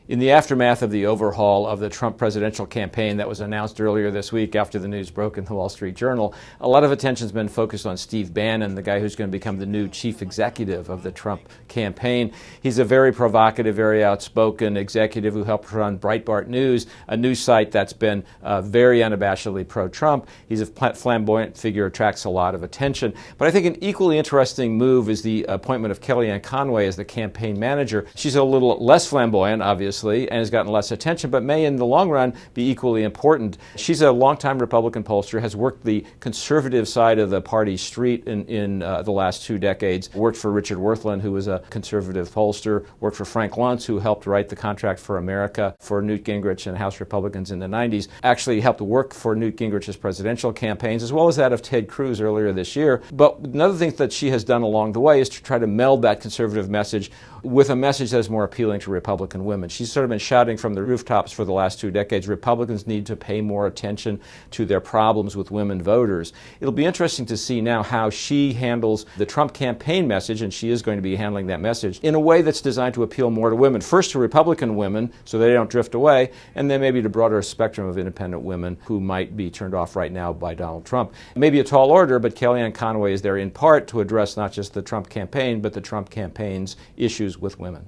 In the aftermath of the overhaul of the Trump presidential campaign that was announced earlier this week after the news broke in the Wall Street Journal, a lot of attention's been focused on Steve Bannon, the guy who's going to become the new chief executive of the Trump campaign. He's a very provocative, very outspoken executive who helped run Breitbart News, a news site that's been very unabashedly pro-Trump. He's a flamboyant figure, attracts a lot of attention. But I think an equally interesting move is the appointment of Kellyanne Conway as the campaign manager. She's a little less flamboyant, obviously, and has gotten less attention, but may in the long run be equally important. She's a longtime Republican pollster, has worked the conservative side of the party street in the last 2 decades, worked for Richard Worthland, who was a conservative pollster, worked for Frank Luntz, who helped write the Contract for America for Newt Gingrich and House Republicans in the 90s, actually helped work for Newt Gingrich's presidential campaigns, as well as that of Ted Cruz earlier this year. But another thing that she has done along the way is to try to meld that conservative message with a message that is more appealing to Republican women. She's sort of been shouting from the rooftops for the last 2 decades, Republicans need to pay more attention to their problems with women voters. It'll be interesting to see now how she handles the Trump campaign message, and she is going to be handling that message in a way that's designed to appeal more to women. First to Republican women, so they don't drift away, and then maybe to broader spectrum of independent women who might be turned off right now by Donald Trump. Maybe a tall order, but Kellyanne Conway is there in part to address not just the Trump campaign, but the Trump campaign's issues with women.